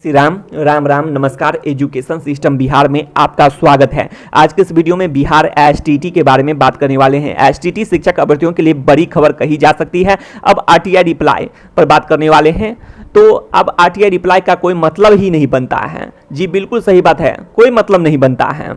श्री राम राम राम नमस्कार। Education system Bihar में आपका स्वागत है। आज के इस वीडियो में बिहार एसटीटी के बारे में बात करने वाले हैं। एसटीटी शिक्षक अभ्यर्थियों के लिए बड़ी खबर कही जा सकती है। अब आरटीआई रिप्लाई पर बात करने वाले हैं। तो अब आरटीआई रिप्लाई का कोई मतलब ही नहीं बनता है। जी बिल्कुल सही बात है, कोई मतलब नहीं बनता है।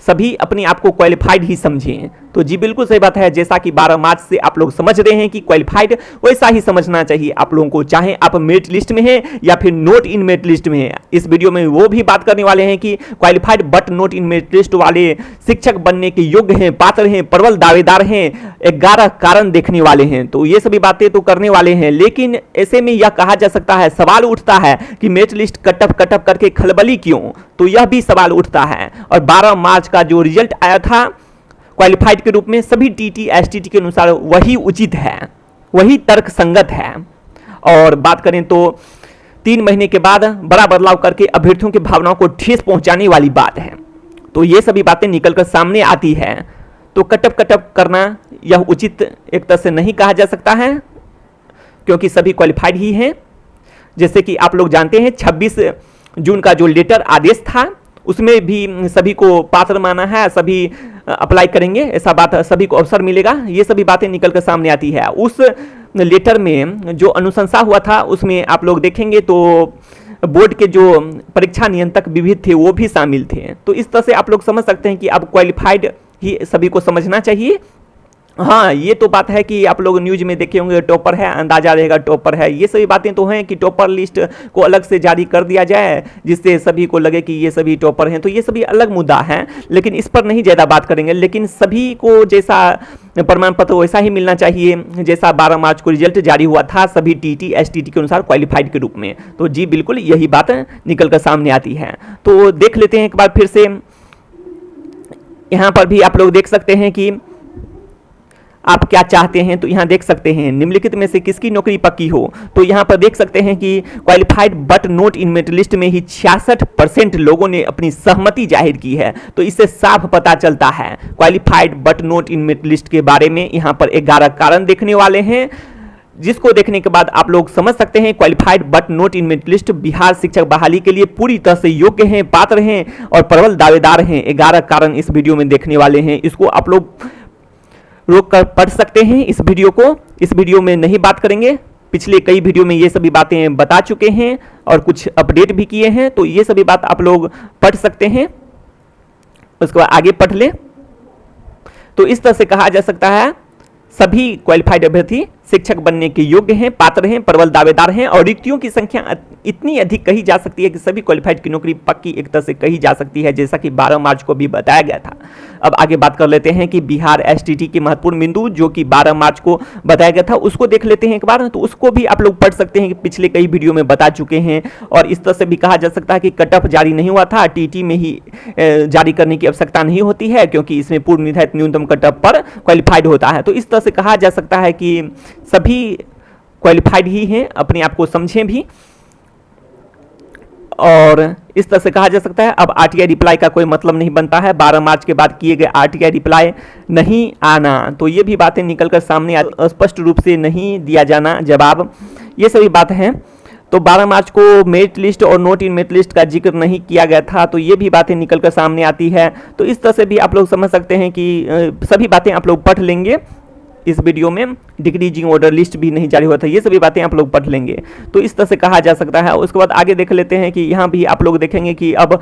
सभी अपने आप को क्वालिफाइड ही समझें। तो जी बिल्कुल सही बात है। जैसा कि 12 मार्च से आप लोग समझ रहे हैं कि क्वालिफाइड, वैसा ही समझना चाहिए आप लोगों को, चाहे आप मेरिट लिस्ट में हैं या फिर नोट इन मेरिट लिस्ट में हैं। इस वीडियो में वो भी बात करने वाले हैं कि qualified but note in merit list वाले शिक्षक बनने के योग्य हैं, पात्र हैं, प्रबल दावेदार हैं, 11 कारण देखने वाले हैं। तो ये सभी बातें तो करने वाले हैं, लेकिन ऐसे में यह कहा जा सकता है, सवाल उठता है कि मेरिट लिस्ट कटअप करके खलबली क्यों। तो यह भी सवाल उठता है। और 12 मार्च का जो रिजल्ट आया था क्वालिफाइड के रूप में, सभी टीटी एसटीटी के अनुसार वही उचित है, वही तर्क संगत है। और बात करें तो 3 महीने के बाद बड़ा बदलाव करके अभ्यर्थियों की भावनाओं को ठेस पहुंचाने वाली बात है। तो ये सभी बातें निकलकर सामने आती है। तो कटअप करना यह उचित एक तरह से नहीं कहा जा सकता है, क्योंकि सभी क्वालिफाइड ही हैं। जैसे कि आप लोग जानते हैं 26 जून का जो लेटर आदेश था, उसमें भी सभी को पात्र माना है, सभी अप्लाई करेंगे, ऐसा बात, सभी को अवसर मिलेगा। ये सभी बातें निकलकर सामने आती है। उस लेटर में जो अनुशंसा हुआ था, उसमें आप लोग देखेंगे तो बोर्ड के जो परीक्षा नियंत्रक विविध थे वो भी शामिल थे। तो इस तरह से आप लोग समझ सकते हैं कि अब क्वालिफाइड ही सभी को समझना चाहिए। हाँ, ये तो बात है कि आप लोग न्यूज में देखे होंगे टॉपर है, अंदाजा रहेगा टॉपर है। ये सभी बातें तो हैं कि टॉपर लिस्ट को अलग से जारी कर दिया जाए, जिससे सभी को लगे कि ये सभी टॉपर हैं। तो ये सभी अलग मुद्दा है, लेकिन इस पर नहीं ज़्यादा बात करेंगे। लेकिन सभी को जैसा प्रमाण पत्र वैसा ही मिलना चाहिए, जैसा 12 मार्च को रिजल्ट जारी हुआ था सभी टीटी एसटीटी के अनुसार क्वालिफाइड के रूप में। तो जी बिल्कुल यही बात निकल कर सामने आती है। तो देख लेते हैं एक बार फिर से। यहाँ पर भी आप लोग देख सकते हैं कि आप क्या चाहते हैं। तो यहाँ देख सकते हैं निम्नलिखित में से किसकी नौकरी पक्की हो। तो यहाँ पर देख सकते हैं कि qualified but note in merit list में ही 66% लोगों ने अपनी सहमति जाहिर की है। तो इससे साफ पता चलता है qualified but note in merit list के बारे में। यहाँ पर 11 कारण देखने वाले हैं, जिसको देखने के बाद आप लोग समझ सकते हैं qualified but note in merit list Bihar शिक्षक बहाली के लिए पूरी तरह से योग्य हैं, पात्र हैं और प्रबल दावेदार हैं। 11 कारण इस वीडियो में देखने वाले हैं। इसको आप लोग रोक कर पढ़ सकते हैं। इस वीडियो को इस वीडियो में नहीं बात करेंगे, पिछले कई वीडियो में ये सभी बातें बता चुके हैं और कुछ अपडेट भी किए हैं। तो ये सभी बात आप लोग पढ़ सकते हैं, उसके बाद आगे पढ़ लें। तो इस तरह से कहा जा सकता है सभी क्वालिफाइड अभ्यर्थी शिक्षक बनने के योग्य हैं, पात्र हैं, प्रबल दावेदार हैं। और रिक्तियों की संख्या इतनी अधिक कही जा सकती है कि सभी क्वालिफाइड की नौकरी पक्की एक तरह से कही जा सकती है, जैसा कि 12 मार्च को भी बताया गया था। अब आगे बात कर लेते हैं कि बिहार एसटीटी के महत्वपूर्ण बिंदु जो कि 12 मार्च को बताया गया था, उसको देख लेते हैं एक बार। तो उसको भी आप लोग पढ़ सकते हैं कि पिछले कई वीडियो में बता चुके हैं। और इस तरह से भी कहा जा सकता है कि कटअप जारी नहीं हुआ था, टीटी में ही जारी करने की आवश्यकता नहीं होती है, क्योंकि इसमें पूर्व निर्धारित न्यूनतम कटअप पर क्वालिफाइड होता है। तो इस तरह से कहा जा सकता है कि सभी क्वालिफाइड ही हैं, अपने आप को समझें भी। और इस तरह से कहा जा सकता है अब आरटीआई रिप्लाई का कोई मतलब नहीं बनता है। 12 मार्च के बाद किए गए आरटीआई रिप्लाई नहीं आना, तो ये भी बातें निकलकर सामने स्पष्ट रूप से नहीं दिया जाना जवाब, ये सभी बात हैं। तो 12 मार्च को मेरिट लिस्ट और नोट इन मेरिट लिस्ट का जिक्र नहीं किया गया था, तो ये भी बातें निकलकर सामने आती है। तो इस तरह से भी आप लोग समझ सकते हैं कि सभी बातें आप लोग पढ़ लेंगे। इस वीडियो में डिक्रीजिंग ऑर्डर लिस्ट भी नहीं जारी हुआ था, ये सभी बातें आप लोग पढ़ लेंगे। तो इस तरह से कहा जा सकता है। उसके बाद आगे देख लेते हैं कि यहाँ भी आप लोग देखेंगे कि अब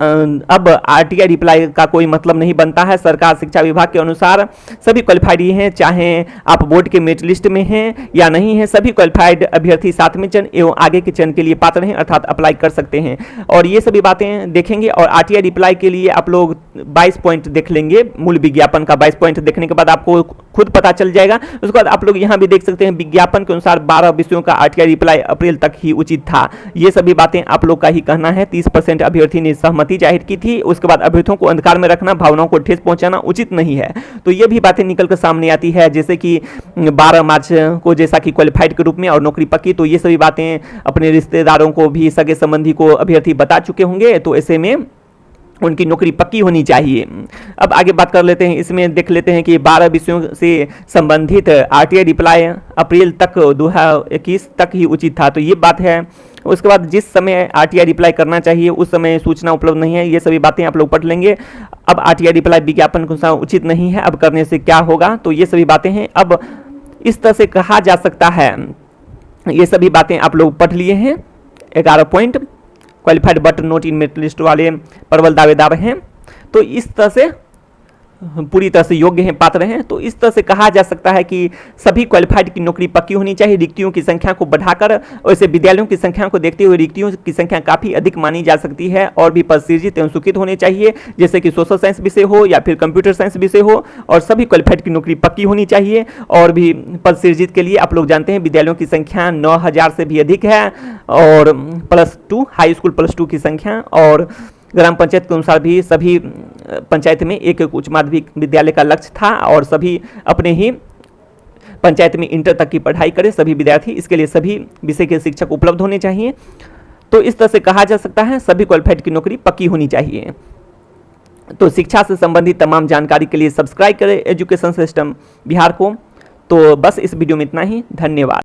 आरटीआई रिप्लाई का कोई मतलब नहीं बनता है। सरकार शिक्षा विभाग के अनुसार सभी क्वालिफाइड ही हैं, चाहे आप बोर्ड के मेरिट लिस्ट में हैं या नहीं हैं। सभी क्वालिफाइड अभ्यर्थी 7वें चरण एवं आगे के चरण के लिए पात्र हैं, अर्थात अप्लाई कर सकते हैं। और ये सभी बातें देखेंगे। और आरटीआई रिप्लाई के लिए आप लोग 22 पॉइंट देख लेंगे। मूल विज्ञापन का 22 पॉइंट देखने के बाद आपको खुद पता चल जाएगा। उसके बाद आप लोग यहाँ भी देख सकते हैं विज्ञापन के अनुसार 12 विषयों का आरटीआई रिप्लाई अप्रैल तक ही उचित था। ये सभी बातें आप लोग का ही कहना है। 30% अभ्यर्थी ने सहमति जाहिर की थी। उसके बाद अभ्यर्थियों को अंधकार में रखना, भावनाओं को ठेस पहुंचाना उचित नहीं है। तो ये भी बातें निकलकर सामने आती है, जैसे कि 12 मार्च को जैसा कि क्वालिफाइड के रूप में और नौकरी पक्की। तो ये सभी बातें अपने रिश्तेदारों को भी, सगे संबंधी को अभ्यर्थी बता चुके होंगे। तो ऐसे में उनकी नौकरी पक्की होनी चाहिए। अब आगे बात कर लेते हैं, इसमें देख लेते हैं कि 12 विषयों से संबंधित आरटीआई रिप्लाई अप्रैल तक 2021 तक ही उचित था। तो ये बात है उसके बाद जिस समय आरटीआई रिप्लाई करना चाहिए उस समय सूचना उपलब्ध नहीं है, ये सभी बातें आप लोग पढ़ लेंगे। अब आरटीआई रिप्लाई विज्ञापन के अनुसार उचित नहीं है, अब करने से क्या होगा, तो ये सभी बातें हैं। अब इस तरह से कहा जा सकता है, ये सभी बातें आप लोग पढ़ लिए हैं। 11 point qualified but not in merit list वाले प्रबल दावेदार हैं, तो इस तरह से पूरी तरह से योग्य हैं, पात्र हैं। तो इस तरह से कहा जा सकता है कि सभी क्वालिफाइड की नौकरी पक्की होनी चाहिए। रिक्तियों की संख्या को बढ़ाकर, वैसे विद्यालयों की संख्या को देखते हुए रिक्तियों की संख्या काफ़ी अधिक मानी जा सकती है, और भी पद सृजित एवं स्वीकृत होने चाहिए, जैसे कि सोशल साइंस विषय हो या फिर कंप्यूटर साइंस विषय हो, और सभी क्वालिफाइड की नौकरी पक्की होनी चाहिए। और भी पद सृजित के लिए आप लोग जानते हैं विद्यालयों की संख्या 9000 से भी अधिक है, और +2 हाई स्कूल +2 की संख्या, और ग्राम पंचायत के अनुसार भी सभी पंचायत में एक उच्च माध्यमिक विद्यालय का लक्ष्य था, और सभी अपने ही पंचायत में इंटर तक की पढ़ाई करें सभी विद्यार्थी। इसके लिए सभी विषय के शिक्षक उपलब्ध होने चाहिए। तो इस तरह से कहा जा सकता है सभी क्वालिफाइड की नौकरी पक्की होनी चाहिए। तो शिक्षा से संबंधित तमाम जानकारी के लिए सब्सक्राइब करें एजुकेशन सिस्टम बिहार को। तो बस इस वीडियो में इतना ही, धन्यवाद।